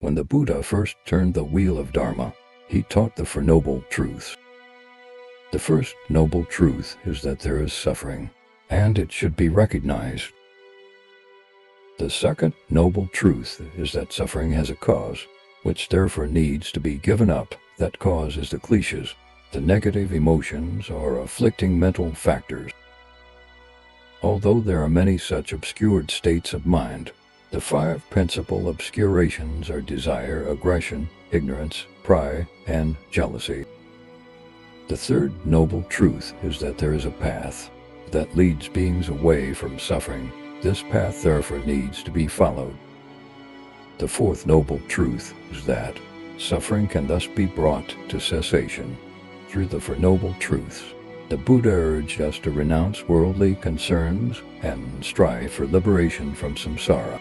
When the Buddha first turned the Wheel of Dharma, he taught the Four Noble Truths. The first noble truth is that there is suffering, and it should be recognized. The second noble truth is that suffering has a cause, which therefore needs to be given up. That cause is the kleshas, the negative emotions or afflicting mental factors. Although there are many such obscured states of mind, the five principal obscurations are desire, aggression, ignorance, pride, and jealousy. The third noble truth is that there is a path that leads beings away from suffering. This path therefore needs to be followed. The fourth noble truth is that suffering can thus be brought to cessation. Through the Four Noble Truths, the Buddha urged us to renounce worldly concerns and strive for liberation from samsara.